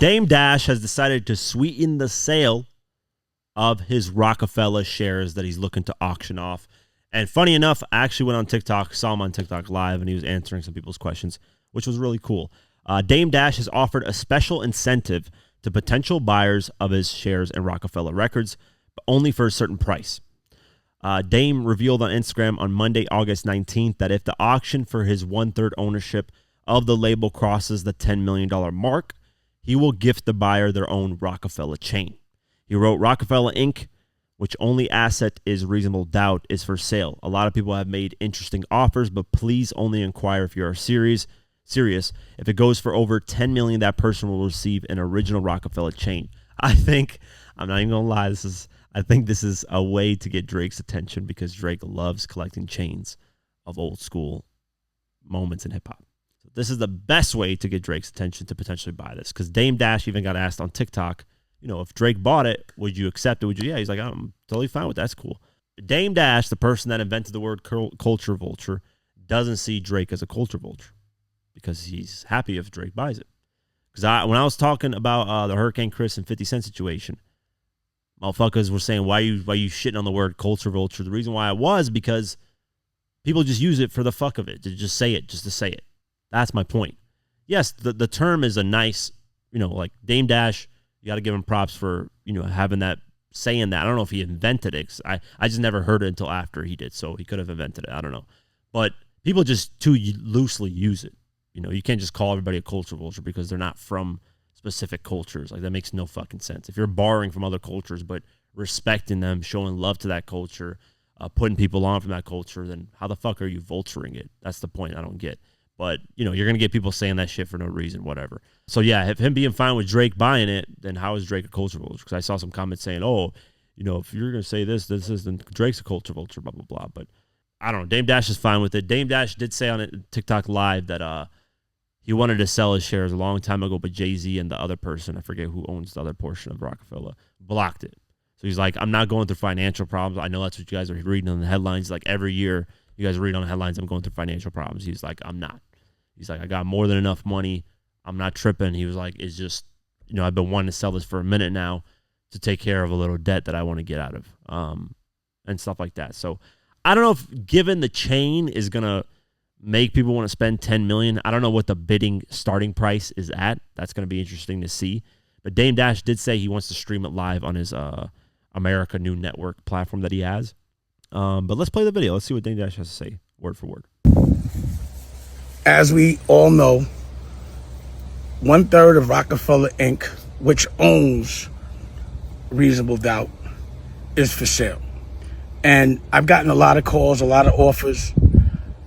Dame Dash has decided to sweeten the sale of his Roc-A-Fella shares that he's looking to auction off. And funny enough, I actually went on TikTok, saw him on TikTok live, and he was answering some people's questions, which was really cool. Dame Dash has offered a special incentive to potential buyers of his shares in Roc-A-Fella Records, but only for a certain price. Dame revealed on Instagram on Monday, August 19th, that if the auction for his 1/3 ownership of the label crosses the $10 million mark, he will gift the buyer their own Roc-A-Fella chain. He wrote, Roc-A-Fella Inc., which only asset is reasonable doubt, is for sale. A lot of people have made interesting offers, but please only inquire if you are serious. If it goes for over $10 million, that person will receive an original Roc-A-Fella chain. I'm not even going to lie, I think this is a way to get Drake's attention because Drake loves collecting chains of old school moments in hip hop. So this is the best way to get Drake's attention to potentially buy this, because Dame Dash even got asked on TikTok, if Drake bought it, would you accept it? Would you? Yeah, he's like, I'm totally fine with that. That's cool. Dame Dash, the person that invented the word culture vulture, doesn't see Drake as a culture vulture because he's happy if Drake buys it. Because when I was talking about the Hurricane Chris and 50 Cent situation, motherfuckers were saying, why you shitting on the word culture vulture? The reason why I was because people just use it for the fuck of it, to just say it, just to say it. That's my point. Yes, the term is a nice, like Dame Dash, you got to give him props for, having that, saying that. I don't know if he invented it. I just never heard it until after he did, so he could have invented it. I don't know. But people just too loosely use it. You can't just call everybody a culture vulture because they're not from specific cultures. Like, that makes no fucking sense. If you're borrowing from other cultures but respecting them, showing love to that culture, putting people on from that culture, then how the fuck are you vulturing it? That's the point I don't get. But, you're going to get people saying that shit for no reason, whatever. So, yeah, if him being fine with Drake buying it, then how is Drake a culture vulture? Because I saw some comments saying, if you're going to say this, then Drake's a culture vulture, blah, blah, blah. But I don't know. Dame Dash is fine with it. Dame Dash did say on TikTok Live that he wanted to sell his shares a long time ago, but Jay-Z and the other person, I forget who owns the other portion of Roc-A-Fella, blocked it. So he's like, I'm not going through financial problems. I know that's what you guys are reading on the headlines. Like, every year you guys read on the headlines, I'm going through financial problems. He's like, I'm not. He's like, I got more than enough money. I'm not tripping. He was like, it's just, I've been wanting to sell this for a minute now to take care of a little debt that I want to get out of, and stuff like that. So I don't know if given the chain is going to make people want to spend $10 million. I don't know what the bidding starting price is at. That's going to be interesting to see. But Dame Dash did say he wants to stream it live on his America New Network platform that he has. But let's play the video. Let's see what Dame Dash has to say, word for word. As we all know, 1/3 of Roc-A-Fella Inc., which owns Reasonable Doubt, is for sale. And I've gotten a lot of calls, a lot of offers.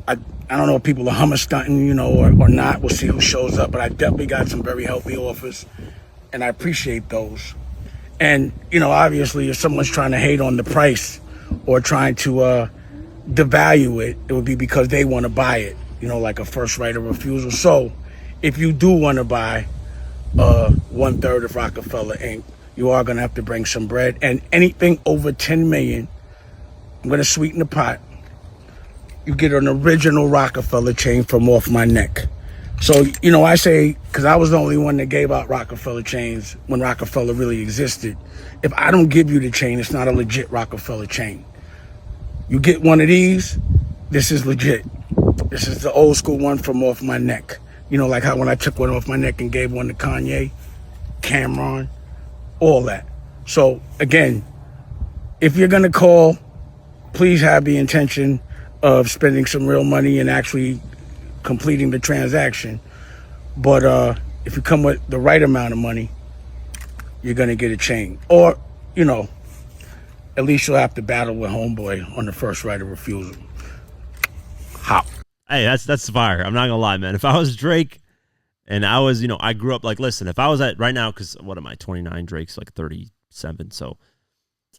I don't know if people are hummer stunting, or not. We'll see who shows up. But I definitely got some very healthy offers, and I appreciate those. And, obviously, if someone's trying to hate on the price or trying to devalue it, it would be because they want to buy it, like a first right of refusal. So if you do want to buy 1/3 of Roc-A-Fella Inc., you are going to have to bring some bread. And anything over $10 million, I'm going to sweeten the pot. You get an original Roc-A-Fella chain from off my neck. So, I say, because I was the only one that gave out Roc-A-Fella chains when Roc-A-Fella really existed. If I don't give you the chain, it's not a legit Roc-A-Fella chain. You get one of these, this is legit. This is the old school one from off my neck. Like how when I took one off my neck and gave one to Kanye, Cameron, all that. So, again, if you're going to call, please have the intention of spending some real money and actually completing the transaction. But if you come with the right amount of money, you're going to get a chain. Or, at least you'll have to battle with homeboy on the first right of refusal. How? Hey, that's fire. I'm not going to lie, man. If I was Drake and I was, I grew up, like, listen, if I was at right now, because what am I, 29, Drake's like 37. So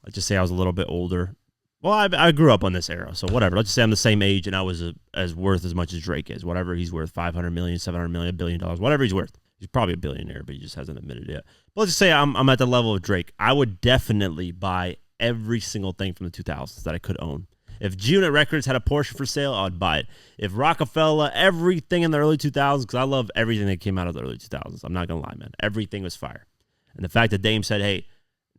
let's just say I was a little bit older. Well, I grew up on this era, so whatever. Let's just say I'm the same age and I was as worth as much as Drake is. Whatever he's worth, 500 million, 700 million, $1 billion, whatever he's worth. He's probably a billionaire, but he just hasn't admitted it yet. But let's just say I'm at the level of Drake. I would definitely buy every single thing from the 2000s that I could own. If G-Unit Records had a Porsche for sale, I'd buy it. If Roc-A-Fella, everything in the early 2000s, because I love everything that came out of the early 2000s. I'm not going to lie, man. Everything was fire. And the fact that Dame said, hey,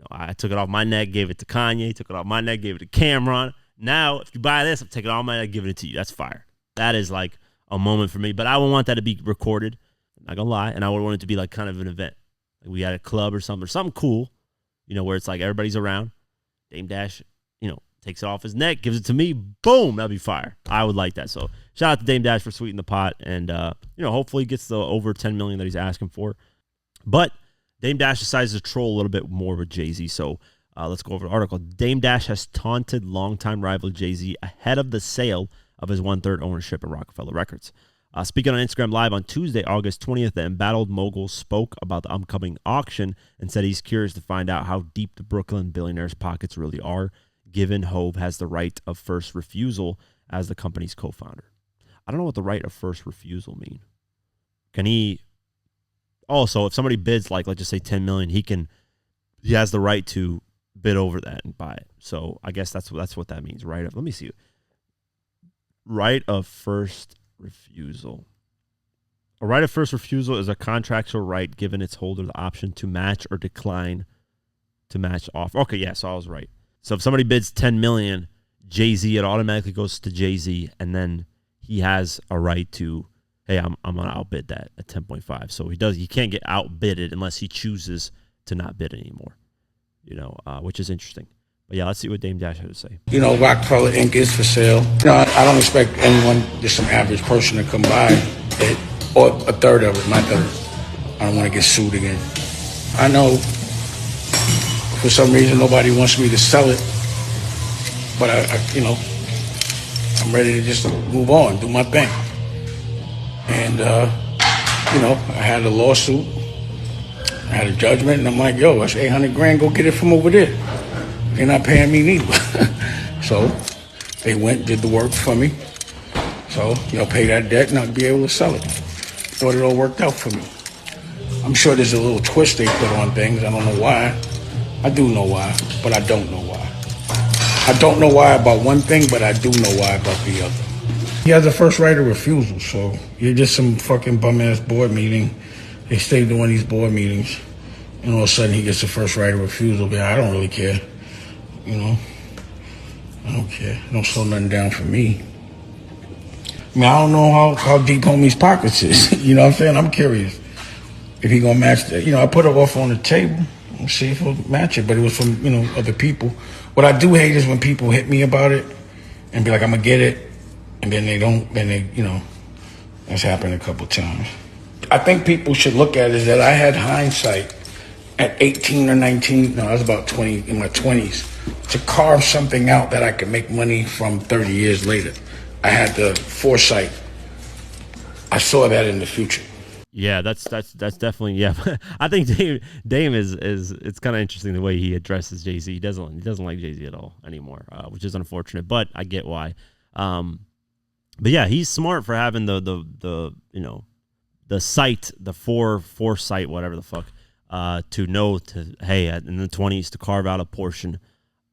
I took it off my neck, gave it to Kanye, took it off my neck, gave it to Cameron. Now, if you buy this, I'm taking it off my neck, giving it to you. That's fire. That is like a moment for me. But I would want that to be recorded. I'm not going to lie. And I would want it to be like kind of an event. Like we had a club or something cool, where it's like everybody's around. Dame Dash, takes it off his neck, gives it to me. Boom, that'd be fire. I would like that. So shout out to Dame Dash for sweetening the pot. And, hopefully he gets the over $10 million that he's asking for. But Dame Dash decides to troll a little bit more with Jay-Z. So let's go over the article. Dame Dash has taunted longtime rival Jay-Z ahead of the sale of his 1/3 ownership in Roc-A-Fella Records. Speaking on Instagram Live on Tuesday, August 20th, the embattled mogul spoke about the upcoming auction and said he's curious to find out how deep the Brooklyn billionaire's pockets really are, given Hove has the right of first refusal as the company's co-founder. I don't know what the right of first refusal mean. Can he... Also, if somebody bids like, let's just say 10 million, he has the right to bid over that and buy it. So I guess that's what that means, right? Let me see. Right of first refusal. A right of first refusal is a contractual right given its holder the option to match or decline to match offer. Okay, yeah, so I was right. So if somebody bids 10 million, Jay-Z, it automatically goes to Jay-Z, and then he has a right to, hey, I'm gonna outbid that at 10.5. So he can't get outbidded unless he chooses to not bid anymore. Which is interesting. But yeah, let's see what Dame Dash had to say. Roc-A-Fella Inc. is for sale. I don't expect anyone, just some average person, to come by it, or a third of it, my third. I don't want to get sued again. I know for some reason nobody wants me to sell it, but I'm ready to just move on, do my thing. And, I had a lawsuit, I had a judgment, and I'm like, yo, that's $800,000, go get it from over there. They're not paying me neither. So they went, did the work for me. So, pay that debt and I'll be able to sell it. Thought it all worked out for me. I'm sure there's a little twist they put on things. I don't know why. I do know why, but I don't know why. I don't know why about one thing, but I do know why about the other. He has a first right of refusal, so you're just some fucking bum-ass board meeting. They stay doing these board meetings, and all of a sudden he gets the first right of refusal. But I don't really care. I don't care. Don't slow nothing down for me. I don't know how deep homie's pockets is. You know what I'm saying? I'm curious if he gonna match that. I put an offer on the table. We'll see if he'll match it. But it was from, other people. What I do hate is when people hit me about it and be like, I'm gonna get it. And then they don't, that's happened a couple times. I think people should look at it as that I had hindsight at 18 or 19, no, I was about 20, in my 20s, to carve something out that I could make money from 30 years later. I had the foresight. I saw that in the future. Yeah, that's definitely, yeah. I think Dame is it's kind of interesting the way he addresses Jay-Z. He doesn't like Jay-Z at all anymore, which is unfortunate, but I get why. But yeah, he's smart for having the sight, the foresight, whatever the fuck, to know hey, in the 20s to carve out a portion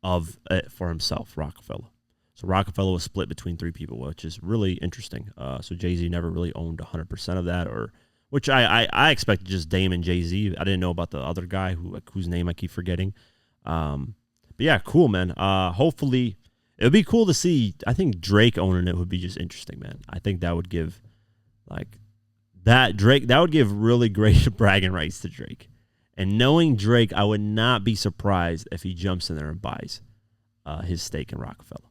of it for himself, Roc-A-Fella. So Roc-A-Fella was split between three people, which is really interesting. So Jay-Z never really owned 100% of that, which I expected just Dame and Jay-Z. I didn't know about the other guy whose name I keep forgetting. But yeah, cool, man. Hopefully it would be cool to see. I think Drake owning it would be just interesting, man. I think that would give that would give really great bragging rights to Drake. And knowing Drake, I would not be surprised if he jumps in there and buys his stake in Roc-A-Fella.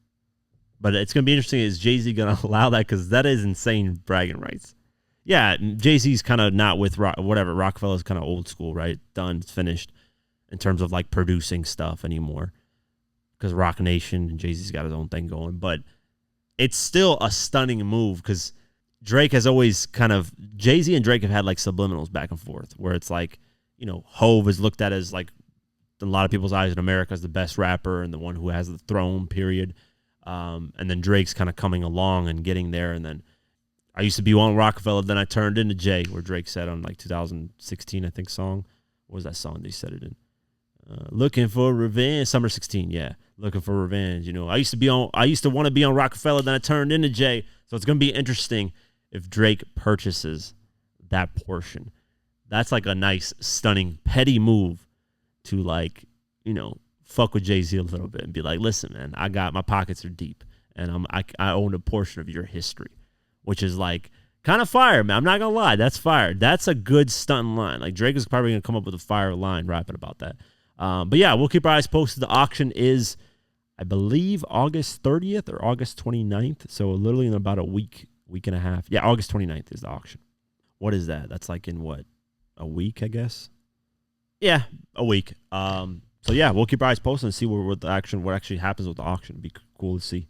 But it's going to be interesting. Is Jay-Z going to allow that? Because that is insane bragging rights. Yeah, Jay-Z's kind of not with Roc-A-Fella's kind of old school, right? Done, finished in terms of like producing stuff anymore. Because Roc Nation and Jay-Z's got his own thing going. But it's still a stunning move because Drake has always Jay-Z and Drake have had like subliminals back and forth where it's like, Hove is looked at as like in a lot of people's eyes in America as the best rapper and the one who has the throne, period. And then Drake's kind of coming along and getting there. And then I used to be on Roc-A-Fella, then I turned into Jay, where Drake said on like 2016, I think, song. What was that song they said it in? Looking for revenge. Summer 16, yeah. Looking for revenge. You know, I used to want to be on Roc-A-Fella, then I turned into Jay. So it's gonna be interesting if Drake purchases that portion. That's like a nice, stunning, petty move to like, you know, fuck with Jay-Z a little bit and be like, listen, man, I got my pockets are deep and I own a portion of your history, which is like kind of fire, man. I'm not gonna lie, that's fire. That's a good stunt line. Like Drake is probably gonna come up with a fire line rapping about that. But yeah, we'll keep our eyes posted. The auction is, I believe, August 30th or August 29th. So literally in about a week and a half. Yeah, August 29th is the auction. What is that? That's like in what? A week, I guess. Yeah, a week. So yeah, we'll keep our eyes posted and see what actually happens with the auction. It'd be cool to see.